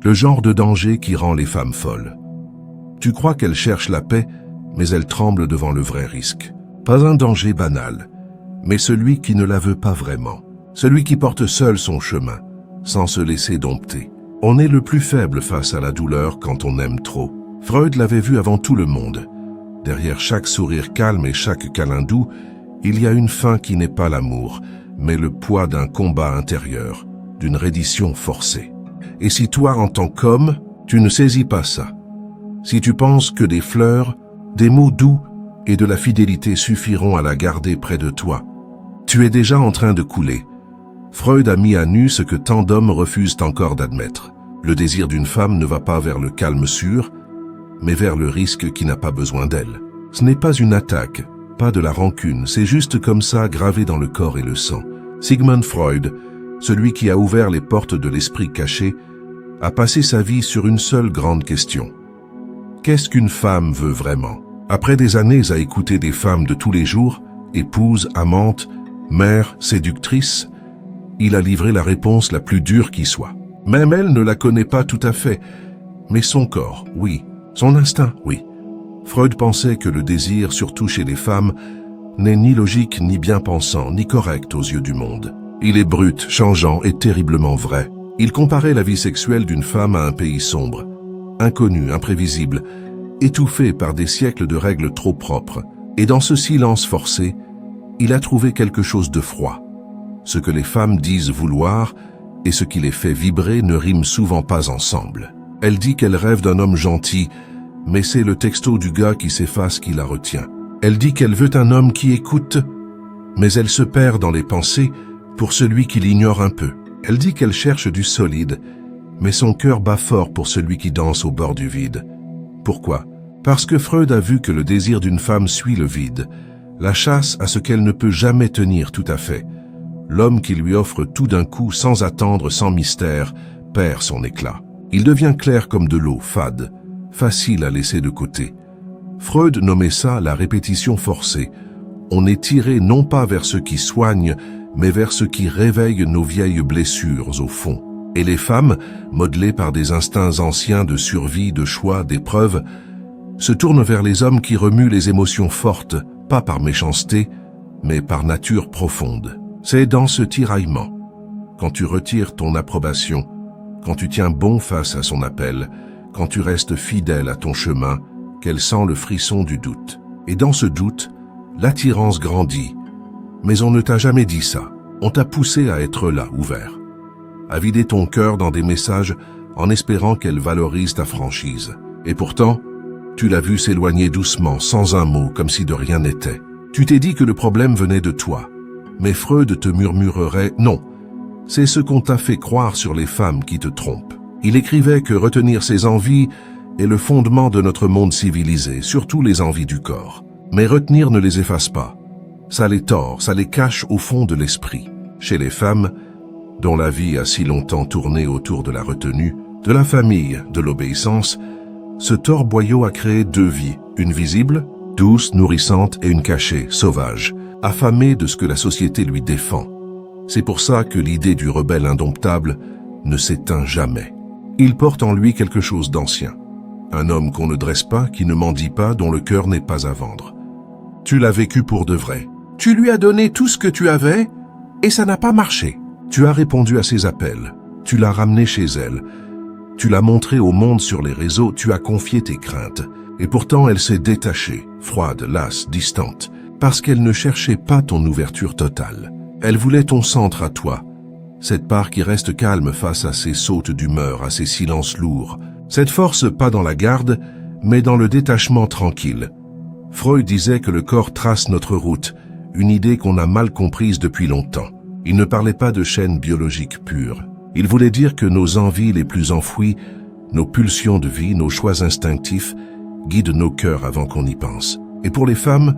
le genre de danger qui rend les femmes folles. Tu crois qu'elles cherchent la paix, mais elles tremblent devant le vrai risque. Pas un danger banal, mais celui qui ne la veut pas vraiment. Celui qui porte seul son chemin, sans se laisser dompter. On est le plus faible face à la douleur quand on aime trop. Freud l'avait vu avant tout le monde. Derrière chaque sourire calme et chaque câlin doux, il y a une fin qui n'est pas l'amour, mais le poids d'un combat intérieur, d'une reddition forcée. Et si toi, en tant qu'homme, tu ne saisis pas ça, si tu penses que des fleurs, des mots doux et de la fidélité suffiront à la garder près de toi, tu es déjà en train de couler. Freud a mis à nu ce que tant d'hommes refusent encore d'admettre. Le désir d'une femme ne va pas vers le calme sûr, mais vers le risque qui n'a pas besoin d'elle. Ce n'est pas une attaque, pas de la rancune, c'est juste comme ça gravé dans le corps et le sang. Sigmund Freud, celui qui a ouvert les portes de l'esprit caché, a passé sa vie sur une seule grande question. Qu'est-ce qu'une femme veut vraiment? Après des années à écouter des femmes de tous les jours, épouses, amantes, mères, séductrices, il a livré la réponse la plus dure qui soit. Même elle ne la connaît pas tout à fait, mais son corps, oui. Son instinct, oui. Freud pensait que le désir, surtout chez les femmes, n'est ni logique, ni bien pensant, ni correct aux yeux du monde. Il est brut, changeant et terriblement vrai. Il comparait la vie sexuelle d'une femme à un pays sombre, inconnu, imprévisible, étouffé par des siècles de règles trop propres. Et dans ce silence forcé, il a trouvé quelque chose de froid. Ce que les femmes disent vouloir et ce qui les fait vibrer ne riment souvent pas ensemble. Elle dit qu'elle rêve d'un homme gentil, mais c'est le texto du gars qui s'efface qui la retient. Elle dit qu'elle veut un homme qui écoute, mais elle se perd dans les pensées pour celui qui l'ignore un peu. Elle dit qu'elle cherche du solide, mais son cœur bat fort pour celui qui danse au bord du vide. Pourquoi? Parce que Freud a vu que le désir d'une femme suit le vide, la chasse à ce qu'elle ne peut jamais tenir tout à fait. L'homme qui lui offre tout d'un coup, sans attendre, sans mystère, perd son éclat. Il devient clair comme de l'eau, fade, facile à laisser de côté. Freud nommait ça la répétition forcée. On est tiré non pas vers ce qui soigne, mais vers ce qui réveille nos vieilles blessures au fond. Et les femmes, modelées par des instincts anciens de survie, de choix, d'épreuve, se tournent vers les hommes qui remuent les émotions fortes, pas par méchanceté, mais par nature profonde. C'est dans ce tiraillement, quand tu retires ton approbation, quand tu tiens bon face à son appel, quand tu restes fidèle à ton chemin, qu'elle sent le frisson du doute. Et dans ce doute, l'attirance grandit. Mais on ne t'a jamais dit ça. On t'a poussé à être là, ouvert. À vider ton cœur dans des messages en espérant qu'elle valorise ta franchise. Et pourtant, tu l'as vue s'éloigner doucement, sans un mot, comme si de rien n'était. Tu t'es dit que le problème venait de toi. Mais Freud te murmurerait « Non, c'est ce qu'on t'a fait croire sur les femmes qui te trompent ». Il écrivait que retenir ses envies est le fondement de notre monde civilisé, surtout les envies du corps. Mais retenir ne les efface pas. Ça les tord, ça les cache au fond de l'esprit. Chez les femmes, dont la vie a si longtemps tourné autour de la retenue, de la famille, de l'obéissance, ce torboyau a créé deux vies, une visible, douce, nourrissante, et une cachée, sauvage, affamée de ce que la société lui défend. C'est pour ça que l'idée du rebelle indomptable ne s'éteint jamais. Il porte en lui quelque chose d'ancien. Un homme qu'on ne dresse pas, qui ne mendie pas, dont le cœur n'est pas à vendre. Tu l'as vécu pour de vrai. Tu lui as donné tout ce que tu avais, et ça n'a pas marché. Tu as répondu à ses appels. Tu l'as ramené chez elle. Tu l'as montré au monde sur les réseaux, tu as confié tes craintes. Et pourtant, elle s'est détachée, froide, lasse, distante, parce qu'elle ne cherchait pas ton ouverture totale. Elle voulait ton centre à toi, cette part qui reste calme face à ses sautes d'humeur, à ses silences lourds. Cette force pas dans la garde, mais dans le détachement tranquille. Freud disait que le corps trace notre route, une idée qu'on a mal comprise depuis longtemps. Il ne parlait pas de chaîne biologique pure. Il voulait dire que nos envies les plus enfouies, nos pulsions de vie, nos choix instinctifs, guident nos cœurs avant qu'on y pense. Et pour les femmes,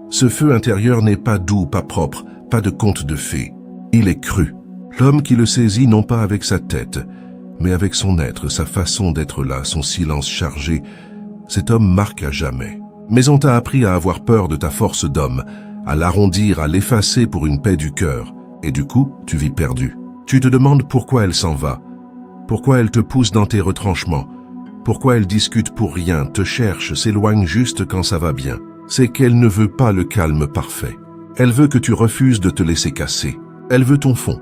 ce feu intérieur n'est pas doux, pas propre, pas de conte de fées. Il est cru. L'homme qui le saisit non pas avec sa tête, mais avec son être, sa façon d'être là, son silence chargé, cet homme marque à jamais. Mais on t'a appris à avoir peur de ta force d'homme, à l'arrondir, à l'effacer pour une paix du cœur. Et du coup, tu vis perdu. Tu te demandes pourquoi elle s'en va, Pourquoi elle te pousse dans tes retranchements? Pourquoi elle discute pour rien, te cherche, s'éloigne juste quand ça va bien? C'est qu'elle ne veut pas le calme parfait. Elle veut que tu refuses de te laisser casser. Elle veut ton fond,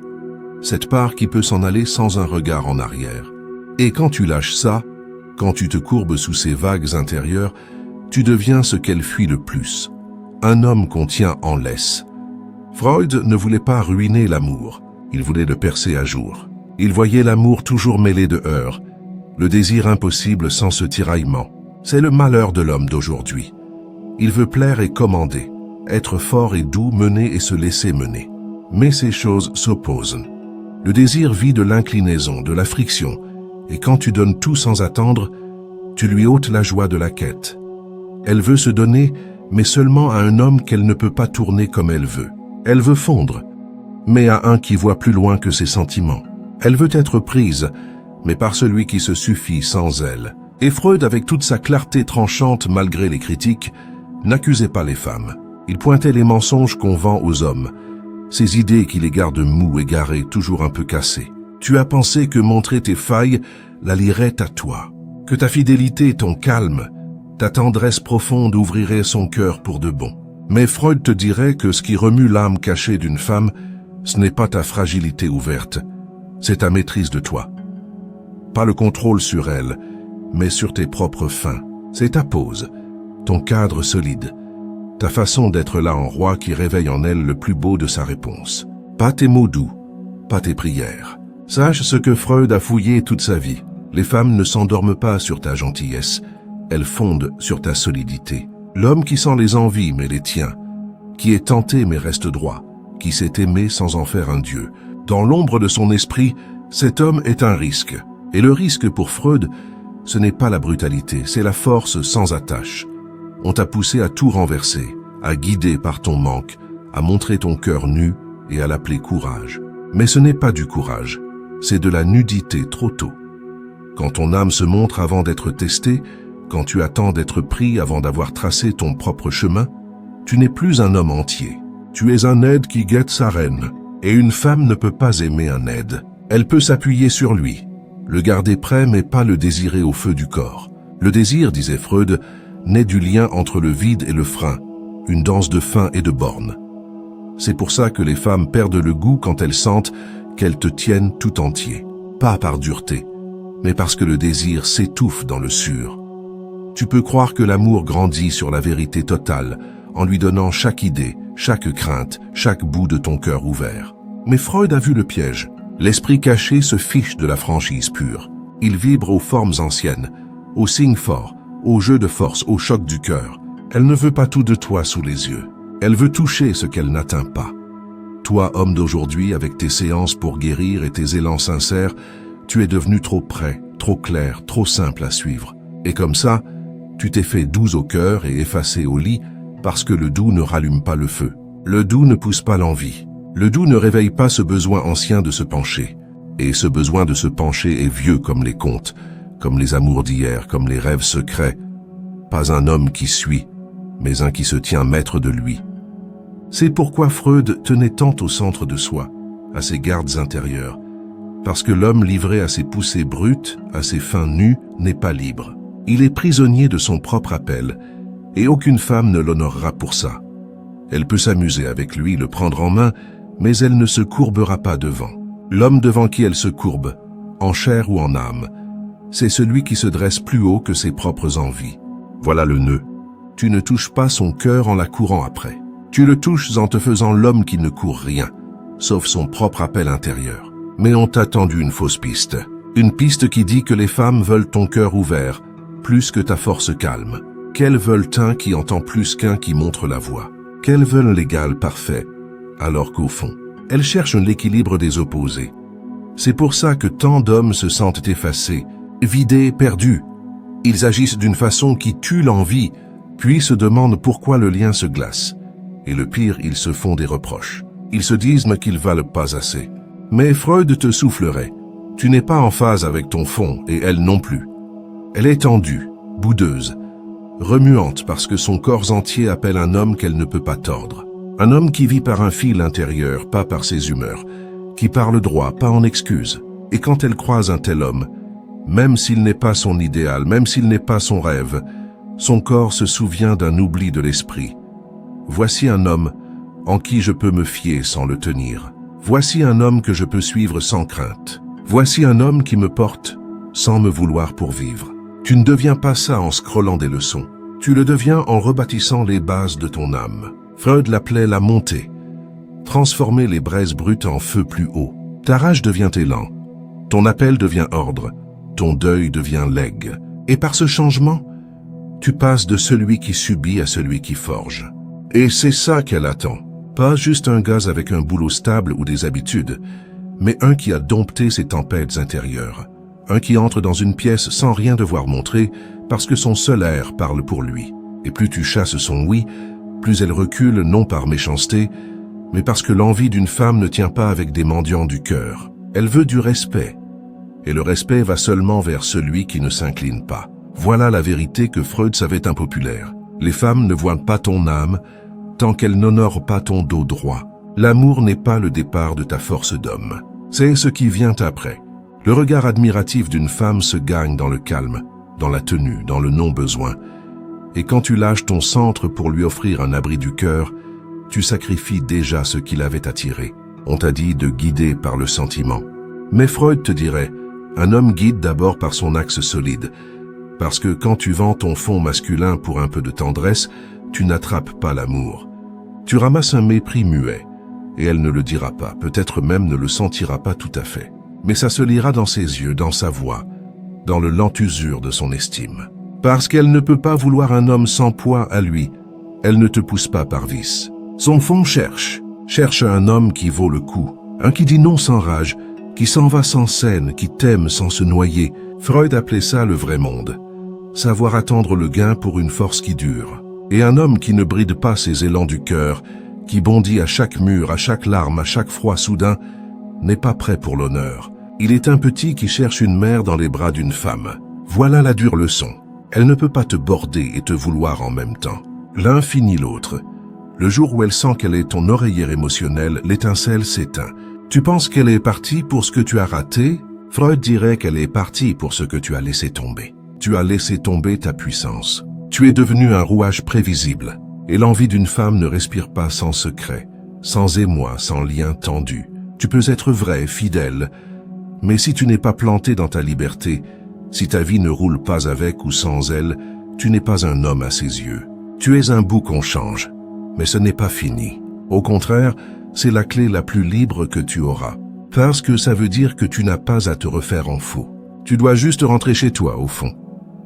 cette part qui peut s'en aller sans un regard en arrière. Et quand tu lâches ça, quand tu te courbes sous ces vagues intérieures, tu deviens ce qu'elle fuit le plus. Un homme qu'on tient en laisse. Freud ne voulait pas ruiner l'amour, il voulait le percer à jour. Il voyait l'amour toujours mêlé de heurts, le désir impossible sans ce tiraillement. C'est le malheur de l'homme d'aujourd'hui. Il veut plaire et commander, être fort et doux, mener et se laisser mener. Mais ces choses s'opposent. Le désir vit de l'inclinaison, de la friction, et quand tu donnes tout sans attendre, tu lui ôtes la joie de la quête. Elle veut se donner, mais seulement à un homme qu'elle ne peut pas tourner comme elle veut. Elle veut fondre, mais à un qui voit plus loin que ses sentiments. Elle veut être prise, mais par celui qui se suffit sans elle. Et Freud, avec toute sa clarté tranchante malgré les critiques, n'accusait pas les femmes. Il pointait les mensonges qu'on vend aux hommes, ces idées qui les gardent mous, égarés, toujours un peu cassés. Tu as pensé que montrer tes failles la lierait à toi, que ta fidélité, ton calme, ta tendresse profonde ouvrirait son cœur pour de bon. Mais Freud te dirait que ce qui remue l'âme cachée d'une femme, ce n'est pas ta fragilité ouverte, c'est ta maîtrise de toi. Pas le contrôle sur elle, mais sur tes propres fins. C'est ta pose, ton cadre solide, ta façon d'être là en roi qui réveille en elle le plus beau de sa réponse. Pas tes mots doux, pas tes prières. Sache ce que Freud a fouillé toute sa vie. Les femmes ne s'endorment pas sur ta gentillesse, elles fondent sur ta solidité. L'homme qui sent les envies mais les tient, qui est tenté mais reste droit, qui s'est aimé sans en faire un dieu. Dans l'ombre de son esprit, cet homme est un risque. Et le risque pour Freud, ce n'est pas la brutalité, c'est la force sans attache. On t'a poussé à tout renverser, à guider par ton manque, à montrer ton cœur nu et à l'appeler courage. Mais ce n'est pas du courage, c'est de la nudité trop tôt. Quand ton âme se montre avant d'être testée, quand tu attends d'être pris avant d'avoir tracé ton propre chemin, tu n'es plus un homme entier. Tu es un aide qui guette sa reine. Et une femme ne peut pas aimer un aide. Elle peut s'appuyer sur lui, le garder prêt mais pas le désirer au feu du corps. Le désir, disait Freud, naît du lien entre le vide et le frein, une danse de fin et de borne. C'est pour ça que les femmes perdent le goût quand elles sentent qu'elles te tiennent tout entier. Pas par dureté, mais parce que le désir s'étouffe dans le sûr. Tu peux croire que l'amour grandit sur la vérité totale, en lui donnant chaque idée, chaque crainte, chaque bout de ton cœur ouvert. Mais Freud a vu le piège. L'esprit caché se fiche de la franchise pure. Il vibre aux formes anciennes, aux signes forts, aux jeux de force, au choc du cœur. Elle ne veut pas tout de toi sous les yeux. Elle veut toucher ce qu'elle n'atteint pas. Toi, homme d'aujourd'hui, avec tes séances pour guérir et tes élans sincères, tu es devenu trop près, trop clair, trop simple à suivre. Et comme ça, tu t'es fait doux au cœur et effacé au lit, parce que le doux ne rallume pas le feu. Le doux ne pousse pas l'envie. Le doux ne réveille pas ce besoin ancien de se pencher. Et ce besoin de se pencher est vieux comme les contes, comme les amours d'hier, comme les rêves secrets. Pas un homme qui suit, mais un qui se tient maître de lui. C'est pourquoi Freud tenait tant au centre de soi, à ses gardes intérieures. Parce que l'homme livré à ses poussées brutes, à ses fins nues, n'est pas libre. Il est prisonnier de son propre appel, et aucune femme ne l'honorera pour ça. Elle peut s'amuser avec lui, le prendre en main, mais elle ne se courbera pas devant. L'homme devant qui elle se courbe, en chair ou en âme, c'est celui qui se dresse plus haut que ses propres envies. Voilà le nœud. Tu ne touches pas son cœur en la courant après. Tu le touches en te faisant l'homme qui ne court rien, sauf son propre appel intérieur. Mais on t'a tendu une fausse piste. Une piste qui dit que les femmes veulent ton cœur ouvert, plus que ta force calme. Qu'elles veulent un qui entend plus qu'un qui montre la voie. Qu'elles veulent l'égal parfait, alors qu'au fond, elles cherchent l'équilibre des opposés. C'est pour ça que tant d'hommes se sentent effacés, vidés, perdus. Ils agissent d'une façon qui tue l'envie, puis se demandent pourquoi le lien se glace. Et le pire, ils se font des reproches. Ils se disent qu'ils valent pas assez. Mais Freud te soufflerait. Tu n'es pas en phase avec ton fond, et elle non plus. Elle est tendue, boudeuse, remuante parce que son corps entier appelle un homme qu'elle ne peut pas tordre. Un homme qui vit par un fil intérieur, pas par ses humeurs, qui parle droit, pas en excuses. Et quand elle croise un tel homme, même s'il n'est pas son idéal, même s'il n'est pas son rêve, son corps se souvient d'un oubli de l'esprit. Voici un homme en qui je peux me fier sans le tenir. Voici un homme que je peux suivre sans crainte. Voici un homme qui me porte sans me vouloir pour vivre. Tu ne deviens pas ça en scrollant des leçons. Tu le deviens en rebâtissant les bases de ton âme. Freud l'appelait la montée. Transformer les braises brutes en feu plus haut. Ta rage devient élan. Ton appel devient ordre. Ton deuil devient legs. Et par ce changement, tu passes de celui qui subit à celui qui forge. Et c'est ça qu'elle attend. Pas juste un gaz avec un boulot stable ou des habitudes, mais un qui a dompté ses tempêtes intérieures. Un qui entre dans une pièce sans rien devoir montrer, parce que son seul air parle pour lui. Et plus tu chasses son oui, plus elle recule non par méchanceté, mais parce que l'envie d'une femme ne tient pas avec des mendiants du cœur. Elle veut du respect. Et le respect va seulement vers celui qui ne s'incline pas. Voilà la vérité que Freud savait impopulaire. Les femmes ne voient pas ton âme tant qu'elles n'honorent pas ton dos droit. L'amour n'est pas le départ de ta force d'homme. C'est ce qui vient après. Le regard admiratif d'une femme se gagne dans le calme, dans la tenue, dans le non-besoin. Et quand tu lâches ton centre pour lui offrir un abri du cœur, tu sacrifies déjà ce qui l'avait attiré. On t'a dit de guider par le sentiment. Mais Freud te dirait, un homme guide d'abord par son axe solide. Parce que quand tu vends ton fond masculin pour un peu de tendresse, tu n'attrapes pas l'amour. Tu ramasses un mépris muet, et elle ne le dira pas, peut-être même ne le sentira pas tout à fait. Mais ça se lira dans ses yeux, dans sa voix, dans le lent usure de son estime. Parce qu'elle ne peut pas vouloir un homme sans poids à lui, elle ne te pousse pas par vice. Son fond cherche un homme qui vaut le coup, un qui dit non sans rage, qui s'en va sans scène, qui t'aime sans se noyer. Freud appelait ça le vrai monde. Savoir attendre le gain pour une force qui dure. Et un homme qui ne bride pas ses élans du cœur, qui bondit à chaque mur, à chaque larme, à chaque froid soudain, n'est pas prêt pour l'honneur. Il est un petit qui cherche une mère dans les bras d'une femme. Voilà la dure leçon. Elle ne peut pas te border et te vouloir en même temps. L'un finit l'autre. Le jour où elle sent qu'elle est ton oreillère émotionnelle, l'étincelle s'éteint. Tu penses qu'elle est partie pour ce que tu as raté? Freud dirait qu'elle est partie pour ce que tu as laissé tomber. Tu as laissé tomber ta puissance. Tu es devenu un rouage prévisible. Et l'envie d'une femme ne respire pas sans secret, sans émoi, sans lien tendu. Tu peux être vrai, fidèle, mais si tu n'es pas planté dans ta liberté, si ta vie ne roule pas avec ou sans elle, tu n'es pas un homme à ses yeux. Tu es un bout qu'on change, mais ce n'est pas fini. Au contraire, c'est la clé la plus libre que tu auras. Parce que ça veut dire que tu n'as pas à te refaire en fou. Tu dois juste rentrer chez toi, au fond.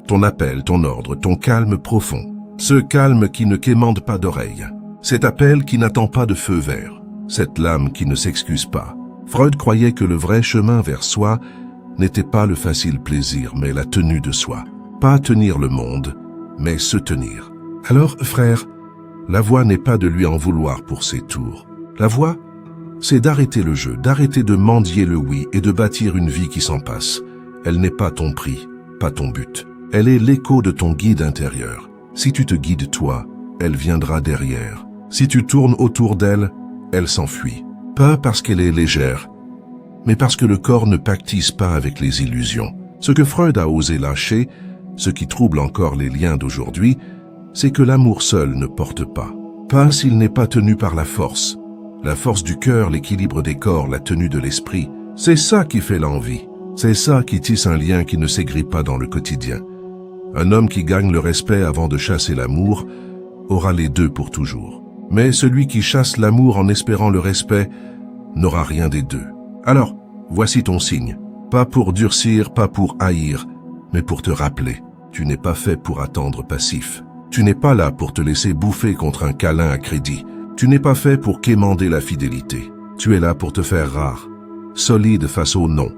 Ton appel, ton ordre, ton calme profond. Ce calme qui ne quémande pas d'oreille. Cet appel qui n'attend pas de feu vert. Cette lame qui ne s'excuse pas. Freud croyait que le vrai chemin vers soi n'était pas le facile plaisir, mais la tenue de soi. Pas tenir le monde, mais se tenir. Alors, frère, la voie n'est pas de lui en vouloir pour ses tours. La voie, c'est d'arrêter le jeu, d'arrêter de mendier le oui et de bâtir une vie qui s'en passe. Elle n'est pas ton prix, pas ton but. Elle est l'écho de ton guide intérieur. Si tu te guides toi, elle viendra derrière. Si tu tournes autour d'elle, elle s'enfuit. Pas parce qu'elle est légère, mais parce que le corps ne pactise pas avec les illusions. Ce que Freud a osé lâcher, ce qui trouble encore les liens d'aujourd'hui, c'est que l'amour seul ne porte pas. Pas s'il n'est pas tenu par la force du cœur, l'équilibre des corps, la tenue de l'esprit. C'est ça qui fait l'envie. C'est ça qui tisse un lien qui ne s'aigrit pas dans le quotidien. Un homme qui gagne le respect avant de chasser l'amour aura les deux pour toujours. Mais celui qui chasse l'amour en espérant le respect n'aura rien des deux. Alors, voici ton signe. Pas pour durcir, pas pour haïr, mais pour te rappeler. Tu n'es pas fait pour attendre passif. Tu n'es pas là pour te laisser bouffer contre un câlin à crédit. Tu n'es pas fait pour quémander la fidélité. Tu es là pour te faire rare, solide face au non,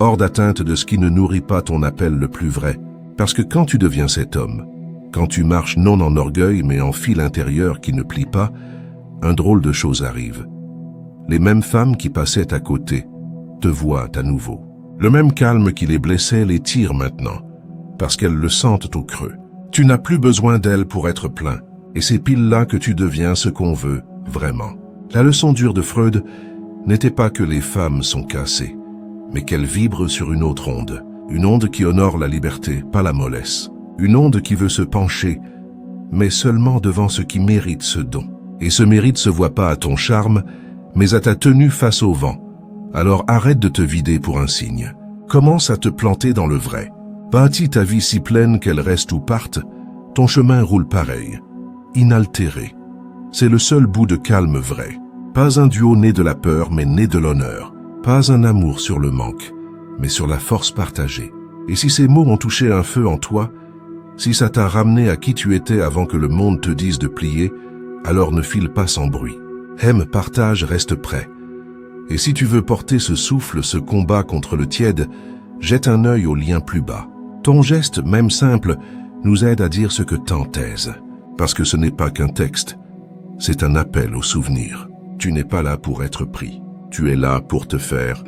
hors d'atteinte de ce qui ne nourrit pas ton appel le plus vrai. Parce que quand tu deviens cet homme, quand tu marches non en orgueil mais en fil intérieur qui ne plie pas, un drôle de chose arrive. Les mêmes femmes qui passaient à côté te voient à nouveau. Le même calme qui les blessait les tire maintenant, parce qu'elles le sentent au creux. Tu n'as plus besoin d'elles pour être plein, et c'est pile là que tu deviens ce qu'on veut, vraiment. La leçon dure de Freud n'était pas que les femmes sont cassées, mais qu'elle vibre sur une autre onde. Une onde qui honore la liberté, pas la mollesse. Une onde qui veut se pencher, mais seulement devant ce qui mérite ce don. Et ce mérite se voit pas à ton charme, mais à ta tenue face au vent. Alors arrête de te vider pour un signe. Commence à te planter dans le vrai. Bâtis ta vie si pleine qu'elle reste ou parte, ton chemin roule pareil, inaltéré. C'est le seul bout de calme vrai. Pas un duo né de la peur, mais né de l'honneur. Pas un amour sur le manque, mais sur la force partagée. Et si ces mots ont touché un feu en toi, si ça t'a ramené à qui tu étais avant que le monde te dise de plier, alors ne file pas sans bruit. Aime, partage, reste prêt. Et si tu veux porter ce souffle, ce combat contre le tiède, jette un œil au lien plus bas. Ton geste, même simple, nous aide à dire ce que t'entaise. Parce que ce n'est pas qu'un texte, c'est un appel au souvenir. Tu n'es pas là pour être pris. Tu es là pour te faire